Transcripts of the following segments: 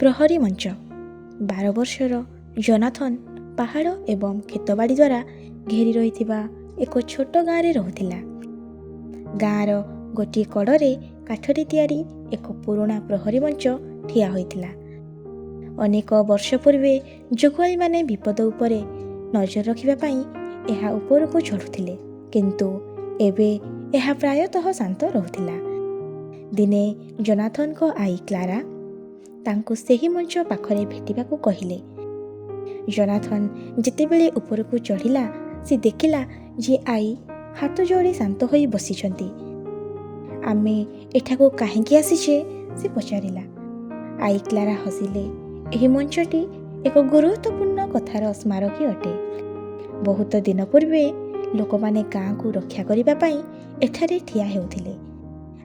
ପ୍ରହରୀ ମଞ୍ଚ। 12 ବର୍ଷର ଜୋନାଥନ୍ ପାହାଡ଼ ଏବଂ କ୍ଷେତବାଡ଼ି ଦ୍ୱାରା ଘେରି ରହିଥିବା ଏକ ଛୋଟ ଗାଁରେ ରହୁଥିଲା। ଗାଁର ଗୋଟିଏ କଡ଼ରେ କାଠରେ ତିଆରି ଏକ ପୁରୁଣା ପ୍ରହରୀ ମଞ୍ଚ ଠିଆ ହୋଇଥିଲା। ଅନେକ ବର୍ଷ ପୂର୍ବେ ଜଗୁଆଳିମାନେ ବିପଦ ଉପରେ ନଜର ରଖିବା ପାଇଁ ଏହା ଉପରକୁ ଚଢ଼ୁଥିଲେ, କିନ୍ତୁ ଏବେ ଏହା ପ୍ରାୟତଃ ଶାନ୍ତ ରହୁଥିଲା। ଦିନେ ଜୋନାଥନ୍‌ଙ୍କ ଆଈ କ୍ଲାରା ତାଙ୍କୁ ସେହି ମଞ୍ଚ ପାଖରେ ଭେଟିବାକୁ କହିଲେ। ଜୋନାଥନ୍ ଯେତେବେଳେ ଉପରକୁ ଚଢ଼ିଲା, ସେ ଦେଖିଲା ଯେ ଆଈ ହାତ ଯୋଡ଼ି ଶାନ୍ତ ହୋଇ ବସିଛନ୍ତି। ଆମେ ଏଠାକୁ କାହିଁକି ଆସିଛେ? ସେ ପଚାରିଲା। ଆଈ କ୍ଲାରା ହସିଲେ। ଏହି ମଞ୍ଚଟି ଏକ ଗୁରୁତ୍ୱପୂର୍ଣ୍ଣ କଥାର ସ୍ମାରକୀ ଅଟେ। ବହୁତ ଦିନ ପୂର୍ବେ ଲୋକମାନେ ଗାଁକୁ ରକ୍ଷା କରିବା ପାଇଁ ଏଠାରେ ଠିଆ ହେଉଥିଲେ।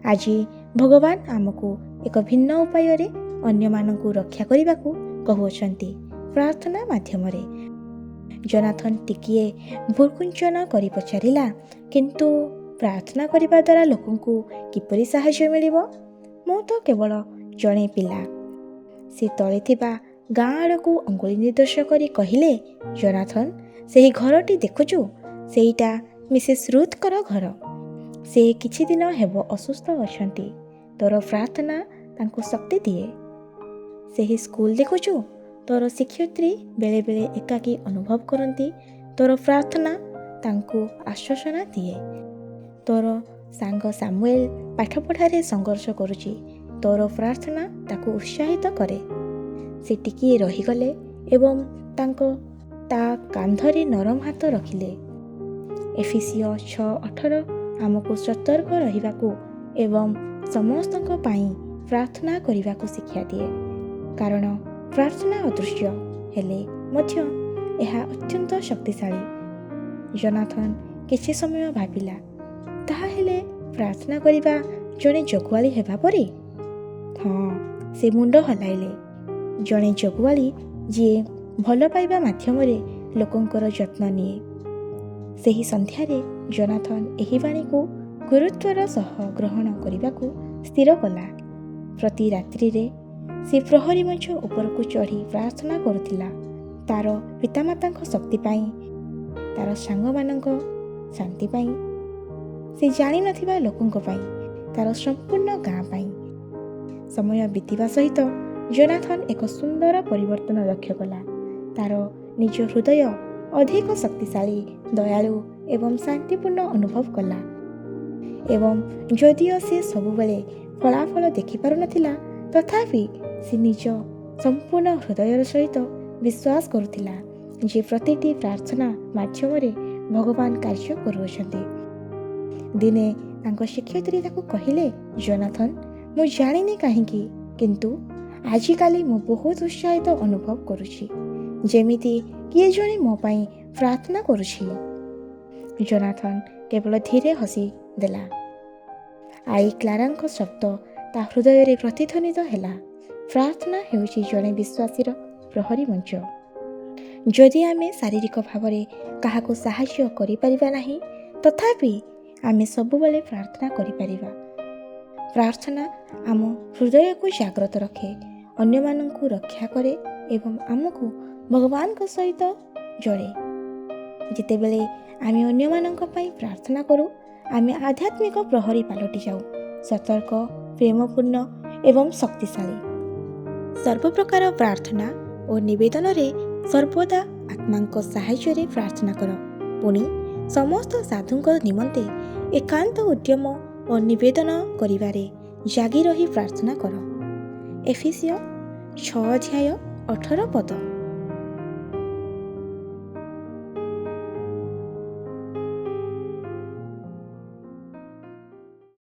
ଆଜି ଭଗବାନ ଆମକୁ ଏକ ଭିନ୍ନ ଉପାୟରେ ଅନ୍ୟମାନଙ୍କୁ ରକ୍ଷା କରିବାକୁ କହୁଅଛନ୍ତି, ପ୍ରାର୍ଥନା ମାଧ୍ୟମରେ। ଜୋନାଥନ୍ ଟିକିଏ ଭ୍ରୂକୁଞ୍ଚନ କରି ପଚାରିଲା, କିନ୍ତୁ ପ୍ରାର୍ଥନା କରିବା ଦ୍ୱାରା ଲୋକଙ୍କୁ କିପରି ସାହାଯ୍ୟ ମିଳିବ? ମୁଁ ତ କେବଳ ଜଣେ ପିଲା। ସେ ତଳେ ଥିବା ଗାଁ ଆଡ଼କୁ ଅଙ୍ଗୁଳି ନିର୍ଦ୍ଦେଶ କରି କହିଲେ, ଜୋନାଥନ୍, ସେହି ଘରଟି ଦେଖୁଛୁ? ସେଇଟା ମିସେସ୍ ରୁଥ୍‌ଙ୍କର ଘର। ସେ କିଛି ଦିନ ହେବ ଅସୁସ୍ଥ ଅଛନ୍ତି। ତୋର ପ୍ରାର୍ଥନା ତାଙ୍କୁ ଶକ୍ତି ଦିଏ। ସେହି ସ୍କୁଲ ଦେଖୁଛୁ? ତୋର ଶିକ୍ଷୟିତ୍ରୀ ବେଳେବେଳେ ଏକାକୀ ଅନୁଭବ କରନ୍ତି। ତୋର ପ୍ରାର୍ଥନା ତାଙ୍କୁ ଆଶ୍ୱାସନା ଦିଏ। ତୋର ସାଙ୍ଗ ସାମୁଏଲ ପାଠପଢ଼ାରେ ସଂଘର୍ଷ କରୁଛି। ତୋର ପ୍ରାର୍ଥନା ତାକୁ ଉତ୍ସାହିତ କରେ। ସେ ଟିକିଏ ରହିଗଲେ ଏବଂ ତା କାନ୍ଧରେ ନରମ ହାତ ରଖିଲେ। ଏଫେସୀୟ 6:18 ଆମକୁ ସତର୍କ ରହିବାକୁ ଏବଂ ସମସ୍ତଙ୍କ ପାଇଁ ପ୍ରାର୍ଥନା କରିବାକୁ ଶିକ୍ଷା ଦିଏ, କାରଣ ପ୍ରାର୍ଥନା ଅଦୃଶ୍ୟ ହେଲେ ମଧ୍ୟ ଏହା ଅତ୍ୟନ୍ତ ଶକ୍ତିଶାଳୀ। ଜୋନାଥନ୍ କିଛି ସମୟ ଭାବିଲା। ତାହାହେଲେ ପ୍ରାର୍ଥନା କରିବା ଜଣେ ଜଗୁଆଳି ହେବା ପରି? ହଁ, ସେ ମୁଣ୍ଡ ହଲାଇଲେ। ଜଣେ ଜଗୁଆଳି ଯିଏ ଭଲ ପାଇବା ମାଧ୍ୟମରେ ଲୋକଙ୍କର ଯତ୍ନ ନିଏ। ସେହି ସନ୍ଧ୍ୟାରେ ଜୋନାଥନ୍ ଏହି ବାଣୀକୁ ଗୁରୁତ୍ୱର ସହ ଗ୍ରହଣ କରିବାକୁ ସ୍ଥିର କଲା। ପ୍ରତି ରାତ୍ରିରେ ସେ ପ୍ରହରୀ ମଞ୍ଚ ଉପରକୁ ଚଢ଼ି ପ୍ରାର୍ଥନା କରୁଥିଲା, ତାର ପିତାମାତାଙ୍କ ଶକ୍ତି ପାଇଁ, ତାର ସାଙ୍ଗମାନଙ୍କ ଶାନ୍ତି ପାଇଁ, ସେ ଜାଣିନଥିବା ଲୋକଙ୍କ ପାଇଁ, ତାର ସମ୍ପୂର୍ଣ୍ଣ ଗାଁ ପାଇଁ। ସମୟ ବିତିବା ସହିତ ଜୋନାଥନ୍ ଏକ ସୁନ୍ଦର ପରିବର୍ତ୍ତନ ଲକ୍ଷ୍ୟ କଲା। ତାର ନିଜ ହୃଦୟ ଅଧିକ ଶକ୍ତିଶାଳୀ, ଦୟାଳୁ ଏବଂ ଶାନ୍ତିପୂର୍ଣ୍ଣ ଅନୁଭବ କଲା। ଏବଂ ଯଦିଓ ସେ ସବୁବେଳେ ଫଳାଫଳ ଦେଖିପାରୁନଥିଲା, ତଥାପି ସେ ନିଜ ସମ୍ପୂର୍ଣ୍ଣ ହୃଦୟର ସହିତ ବିଶ୍ୱାସ କରୁଥିଲା ଯେ ପ୍ରତିଟି ପ୍ରାର୍ଥନା ମାଧ୍ୟମରେ ଭଗବାନ କାର୍ଯ୍ୟ କରୁଅଛନ୍ତି। ଦିନେ ତାଙ୍କ ଶିକ୍ଷୟିତ୍ରୀ ତାକୁ କହିଲେ, ଜୋନାଥନ୍, ମୁଁ ଜାଣିନି କାହିଁକି, କିନ୍ତୁ ଆଜିକାଲି ମୁଁ ବହୁତ ଉତ୍ସାହିତ ଅନୁଭବ କରୁଛି, ଯେମିତି କିଏ ଜଣେ ମୋ ପାଇଁ ପ୍ରାର୍ଥନା କରୁଛି। ଜୋନାଥନ୍ କେବଳ ଧୀରେ ହସି ଦେଲା। ଆଈ କ୍ଲାରାଙ୍କ ଶବ୍ଦ ତା ହୃଦୟରେ ପ୍ରତିଧ୍ୱନିତ ହେଲା। ପ୍ରାର୍ଥନା ହେଉଛି ଜଣେ ବିଶ୍ୱାସୀର ପ୍ରହରୀ ମଞ୍ଚ। ଯଦି ଆମେ ଶାରୀରିକ ଭାବରେ କାହାକୁ ସାହାଯ୍ୟ କରିପାରିବା ନାହିଁ, ତଥାପି ଆମେ ସବୁବେଳେ ପ୍ରାର୍ଥନା କରିପାରିବା। ପ୍ରାର୍ଥନା ଆମ ହୃଦୟକୁ ଜାଗ୍ରତ ରଖେ, ଅନ୍ୟମାନଙ୍କୁ ରକ୍ଷା କରେ ଏବଂ ଆମକୁ ଭଗବାନଙ୍କ ସହିତ ଯୋଡ଼େ। ଯେତେବେଳେ ଆମେ ଅନ୍ୟମାନଙ୍କ ପାଇଁ ପ୍ରାର୍ଥନା କରୁ, ଆମେ ଆଧ୍ୟାତ୍ମିକ ପ୍ରହରୀ ପାଲଟି ଯାଉ, ସତର୍କ, ପ୍ରେମପୂର୍ଣ୍ଣ ଏବଂ ଶକ୍ତିଶାଳୀ। ସର୍ବପ୍ରକାର ପ୍ରାର୍ଥନା ଓ ନିବେଦନରେ ସର୍ବଦା ଆତ୍ମାଙ୍କ ସାହାଯ୍ୟରେ ପ୍ରାର୍ଥନା କର। ପୁଣି ସମସ୍ତ ସାଧୁଙ୍କ ନିମନ୍ତେ ଏକାନ୍ତ ଉଦ୍ୟମ ଓ ନିବେଦନ କରିବାରେ ଜାଗି ରହି ପ୍ରାର୍ଥନା କର। ଏଫେସୀୟ 6:18